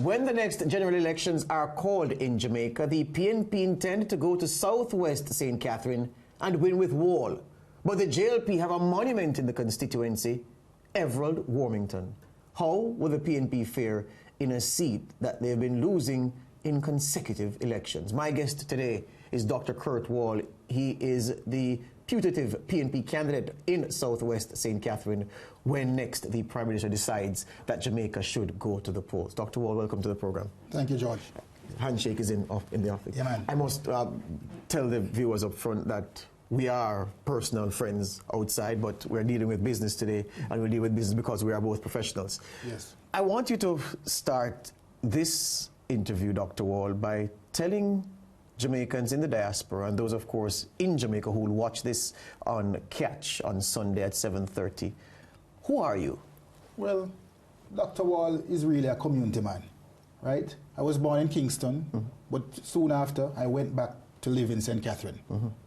When the next general elections are called in Jamaica, the PNP intend to go to Southwest St. Catherine and win with Waul. But the JLP have a monument in the constituency, Everald Warmington. How will the PNP fare in a seat that they've been losing in consecutive elections? My guest today is Dr. Kurt Waul. He is the putative PNP candidate in Southwest St. Catherine when next the Prime Minister decides that Jamaica should go to the polls. Dr. Waul, welcome to the program. Thank you, George. Handshake is in the office. Yeah, man. I must tell the viewers up front that we are personal friends outside, but we're dealing with business today, and we deal with business because we are both professionals. Yes. I want you to start this interview, Dr. Waul, by telling Jamaicans in the diaspora, and those, of course, in Jamaica who will watch this on Catch on Sunday at 7:30, who are you? Well, Dr. Waul is really a community man, right? I was born in Kingston, but soon after, I went back to live in St. Catherine.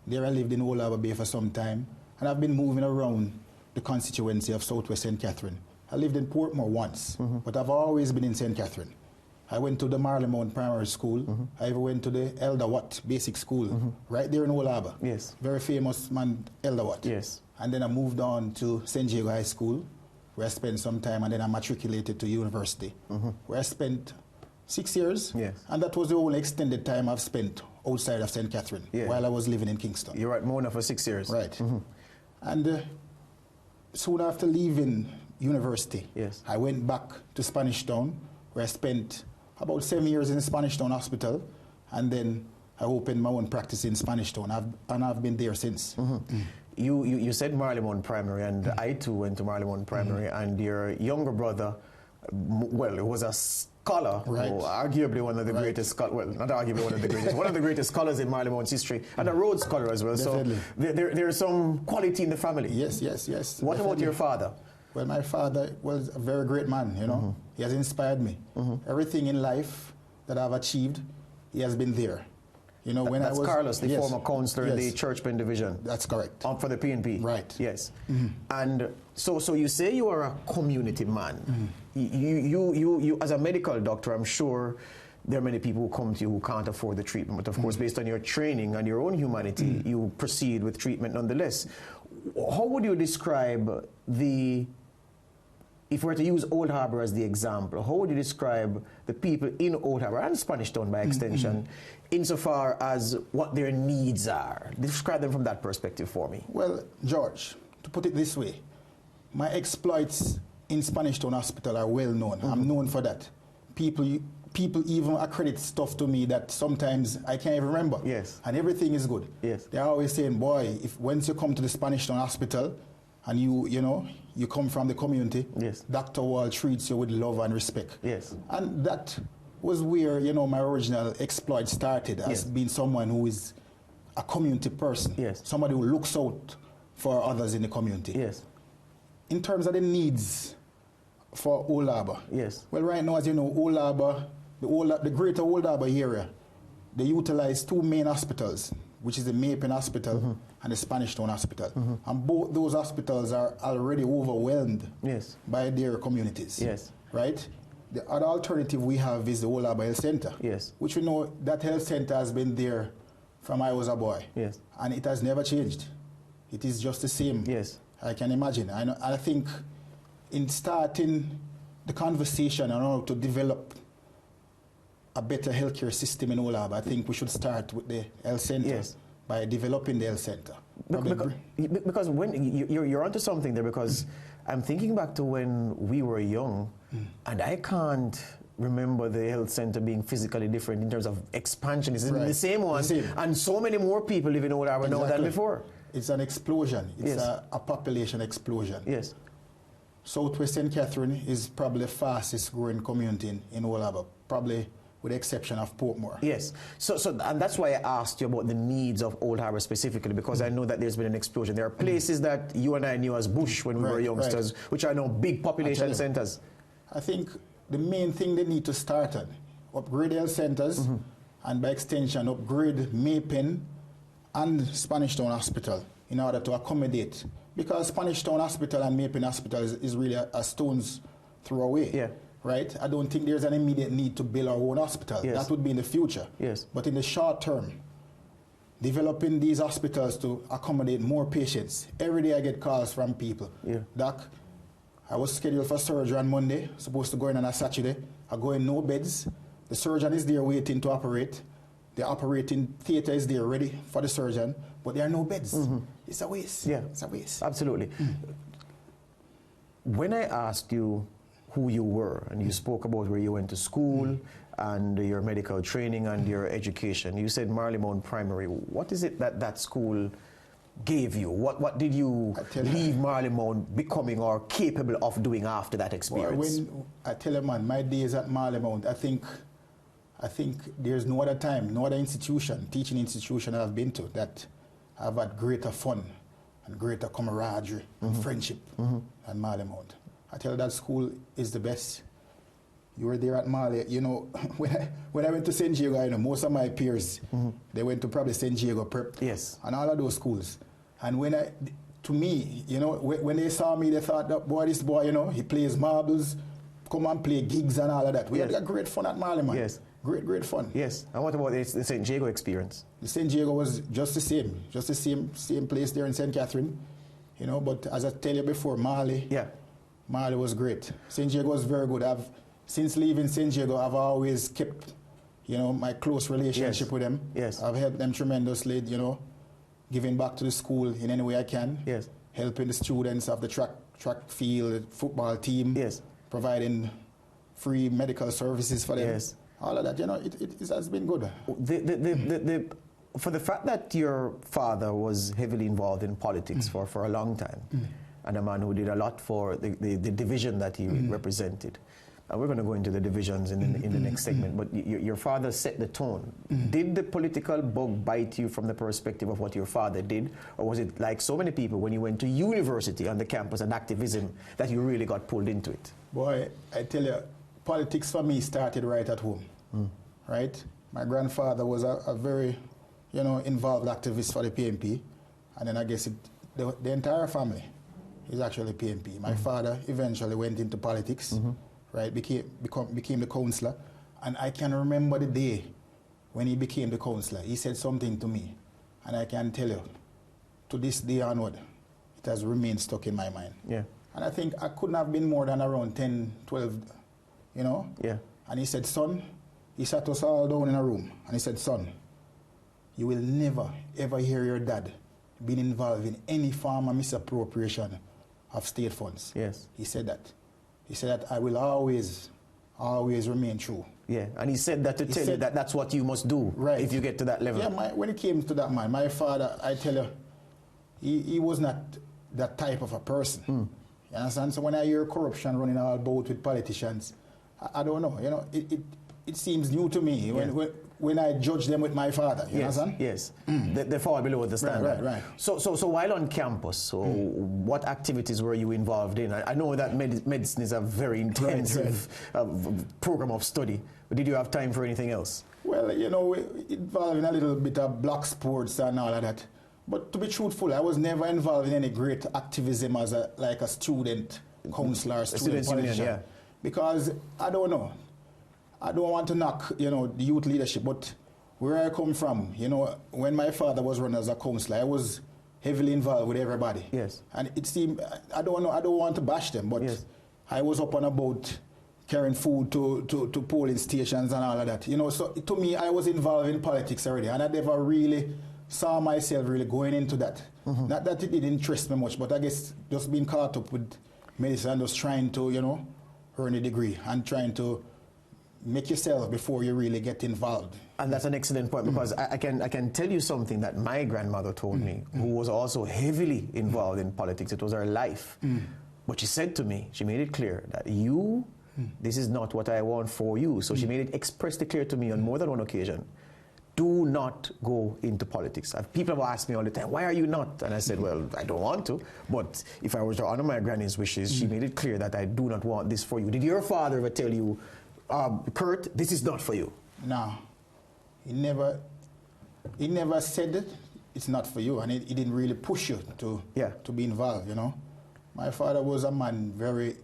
There I lived in Old Harbour Bay for some time, and I've been moving around the constituency of Southwest St. Catherine. I lived in Portmore once, but I've always been in St. Catherine. I went to the Marley Primary School. I even went to the Elder Watt Basic School, right there in Old Harbour. Yes. Very famous man, Elder Watt. Yes. And then I moved on to St. Diego High School, where I spent some time, and then I matriculated to university, where I spent 6 years. Yes. And that was the only extended time I've spent outside of St. Catherine while I was living in Kingston. You were at Mona for 6 years. Right. And soon after leaving university, yes, I went back to Spanish Town, where I spent about 7 years in Spanish Town Hospital, and then I opened my own practice in Spanish Town, and I've been there since. You said Marley Primary, and I too went to Marley Primary, and your younger brother, well, it was a scholar, right, arguably one of the greatest scholars, well, not arguably one of the greatest, one of the greatest scholars in Marley history, and a Rhodes Scholar as well. Definitely. So there's some quality in the family. Yes. What definitely. about your father? Well, my father was a very great man, you know. He has inspired me. Everything in life that I've achieved, he has been there. You know, when that's I was Carlos, the former councillor in the Churchman division. That's correct. For the PNP. Right. Yes. And so you say you are a community man. You as a medical doctor, I'm sure there are many people who come to you who can't afford the treatment, but of course, based on your training and your own humanity, you proceed with treatment nonetheless. How would you describe if we were to use Old Harbour as the example, how would you describe the people in Old Harbour and Spanish Town by extension, insofar as what their needs are? Describe them from that perspective for me. Well, George, to put it this way, my exploits in Spanish Town Hospital are well known. I'm known for that. People even accredit stuff to me that sometimes I can't even remember. Yes. And everything is good. Yes. They're always saying, boy, if once you come to the Spanish Town Hospital and you come from the community, yes, Dr. Waul treats you with love and respect. Yes. And that was where, my original exploit started, as being someone who is a community person. Yes. Somebody who looks out for others in the community. Yes. In terms of the needs for Old Harbour. Yes. Well, right now, as you know, Old Harbour, the greater Old Harbour area, they utilize two main hospitals, which is the Maypen Hospital and the Spanish Town Hospital. And both those hospitals are already overwhelmed by their communities. Yes. Right? The other alternative we have is the Old Harbour Health Centre, which we know that health centre has been there from I was a boy. Yes. And it has never changed. It is just the same. Yes. I can imagine. I think in starting the conversation on how to develop a better healthcare system in Old Harbour, I think we should start with the health centre by developing the health centre. Because when you're onto something there, because I'm thinking back to when we were young, and I can't remember the health centre being physically different in terms of expansion. It's the same one, and so many more people live in Old Harbour now than before. It's an explosion. It's a population explosion. Yes. Southwest St. Catherine is probably the fastest growing community in Old Harbour, probably with the exception of Portmore. Yes. And that's why I asked you about the needs of Old Harbour specifically, because I know that there's been an explosion. There are places that you and I knew as bush when we were youngsters, which are now big population centres. I think the main thing they need to start on, upgrade health centres, and by extension, upgrade Maypen and Spanish Town Hospital in order to accommodate. Because Spanish Town Hospital and Maypen Hospital is really a stone's throw away. Yeah. right? I don't think there's an immediate need to build our own hospital. Yes. That would be in the future. Yes. But in the short term, developing these hospitals to accommodate more patients. Every day I get calls from people. Yeah. Doc, I was scheduled for surgery on Monday, supposed to go in on a Saturday. I go in, no beds. The surgeon is there waiting to operate. The operating theater is there ready for the surgeon, but there are no beds. It's a waste. Yeah. It's a waste. Absolutely. When I asked you who you were, and you spoke about where you went to school and your medical training and your education, you said Marleymount Primary. What is it that that school gave you? What did you leave Marleymount becoming or capable of doing after that experience? When I tell you, man, my days at Marleymount, I think there's no other time, no other institution, teaching institution I've been to that I've had greater fun and greater camaraderie and friendship than Marleymount. I tell you, that school is the best. You were there at Marley, you know, when I went to St. Diego, you know, most of my peers, they went to probably St. Diego Prep. Yes. And all of those schools. And to me, you know, when they saw me, they thought, that boy, this boy, you know, he plays marbles, come and play gigs and all of that. We had great fun at Marley, man. Yes. Great fun. Yes. And what about the St. Diego experience? The St. Diego was just the same place there in St. Catherine, you know, but as I tell you before, Marley was great. St. Diego was very good. Since leaving St. Diego, I've always kept, you know, my close relationship with them. Yes. I've helped them tremendously, you know, giving back to the school in any way I can. Yes. Helping the students of the track field, football team. Yes. Providing free medical services for them. Yes. All of that, you know, it has been good. For the fact that your father was heavily involved in politics for a long time, and a man who did a lot for the division that he represented, and we're going to go into the divisions in the next segment, but your father set the tone. Did the political bug bite you from the perspective of what your father did, or was it like so many people when you went to university on the campus and activism that you really got pulled into it? Boy, I tell you, politics for me started right at home, right? My grandfather was a very, you know, involved activist for the PNP, and then I guess the entire family is actually PNP. My father eventually went into politics, right? Became the councillor, and I can remember the day when he became the councillor. He said something to me, and I can tell you, to this day onward, it has remained stuck in my mind. Yeah. And I think I couldn't have been more than around 10, 12, you know? Yeah. And he said, son, he sat us all down in a room, and he said, son, you will never, ever hear your dad being involved in any form of misappropriation of state funds. Yes. He said that. He said that I will always remain true. Yeah, and he said that to tell you that that's what you must do if you get to that level. Yeah, when it came to that, man, my father, I tell you, he was not that type of a person. You understand? So when I hear corruption running all about with politicians, I don't know. You know, it seems new to me when I judge them with my father. You understand? Yes. They fall below the standard. Right. So while on campus, what activities were you involved in? I know that medicine is a very intensive program of study. But did you have time for anything else? Well, you know, involved in a little bit of black sports and all of that. But to be truthful, I was never involved in any great activism as a student councillor, student politician. Union, Because I don't know. I don't want to knock, you know, the youth leadership, but where I come from, you know, when my father was running as a councillor, I was heavily involved with everybody. Yes. And it seemed, I don't know, I don't want to bash them, but I was up and about carrying food to polling stations and all of that. You know, so to me, I was involved in politics already, and I never really saw myself really going into that. Not that it didn't interest me much, but I guess just being caught up with medicine and just trying to, you know, earn a degree and trying to make yourself before you really get involved. And that's an excellent point, because I can tell you something that my grandmother told me, who was also heavily involved in politics. It was her life. But she said to me, she made it clear that this is not what I want for you. So she made it expressly clear to me on more than one occasion, do not go into politics. People have asked me all the time, why are you not? And I said, well, I don't want to. But if I was to honor my granny's wishes, she made it clear that I do not want this for you. Did your father ever tell you, Kurt, this is not for you? No. He never said it, it's not for you. And he didn't really push you to be involved, you know. My father was a man very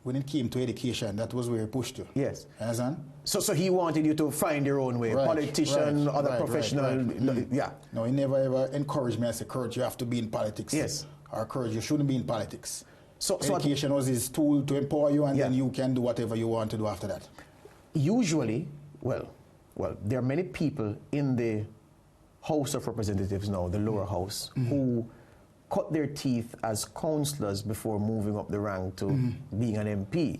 when it came to education, that was where he pushed to. Yes. Understand? So he wanted you to find your own way, Right, politician, right, other right, professional, right. yeah. No, he never ever encouraged me. I said, Kurt, you have to be in politics. Yes. Or Kurt, you shouldn't be in politics. So education was his tool to empower you, and Yeah. then you can do whatever you want to do after that. Usually, well, there are many people in the House of Representatives now, the lower house, who cut their teeth as councillors before moving up the rank to being an MP.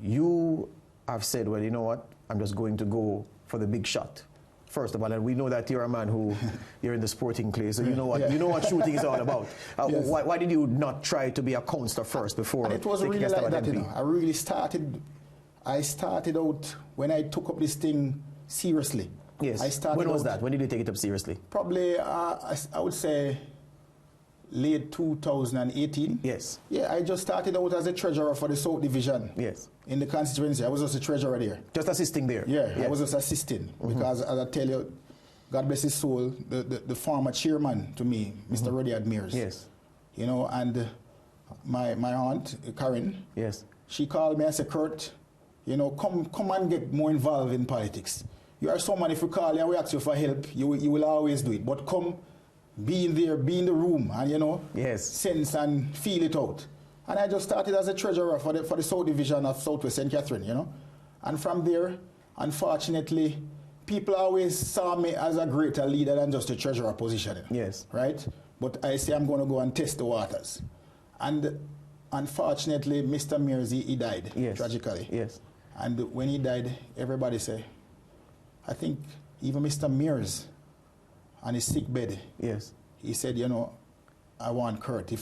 You have said, well, you know what, I'm just going to go for the big shot. First of all, and we know that you're a man who, you're in the sporting clay, so you know what, you know what shooting is all about. Yes. Why did you not try to be a councillor first before And it was really taking a stab like at that, MP? you know. I started out when I took up this thing seriously. Yes. I started When was out that? When did you take it up seriously? Probably, I would say, late 2018. Yes. Yeah, I just started out as a treasurer for the South Division. Yes. In the constituency. I was just a treasurer there. Just assisting there? Yeah, yes. I was just assisting. Because, as I tell you, God bless his soul, the former chairman to me, Mr. Rudyard Mears. Yes. You know, and my aunt, Karen, yes. she called me and said, Kurt, you know, come and get more involved in politics. You are someone, if we call you and we ask you for help, you will always do it. But come, be in there, be in the room, and, you know, yes. sense and feel it out. And I just started as a treasurer for the South Division of Southwest St. Catherine, you know. And from there, unfortunately, people always saw me as a greater leader than just a treasurer position. Yes. Right? But I say I'm going to go and test the waters. And unfortunately, Mr. Mears, he died, yes. tragically. Yes. And when he died, everybody say, I think even Mr. Mears on his sick bed, yes. he said, you know, I want Kurt.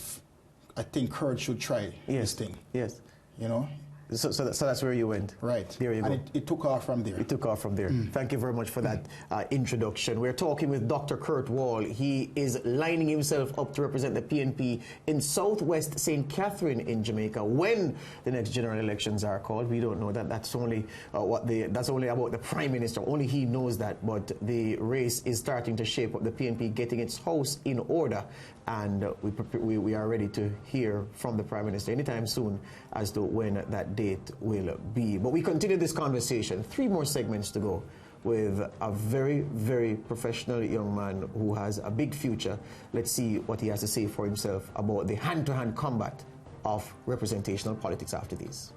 I think Kurt should try this thing. Yes. You know? So that's where you went. Right. There you go. And it took off from there. It took off from there. Thank you very much for that introduction. We're talking with Dr. Kurt Waul. He is lining himself up to represent the PNP in Southwest St. Catherine in Jamaica. When the next general elections are called, we don't know that. That's only that's only about the Prime Minister. Only he knows that. But the race is starting to shape up. The PNP getting its house in order, and we are ready to hear from the Prime Minister anytime soon as to when that date will be. But we continue this conversation. 3 more segments to go with a very, very professional young man who has a big future. Let's see what he has to say for himself about the hand-to-hand combat of representational politics after this.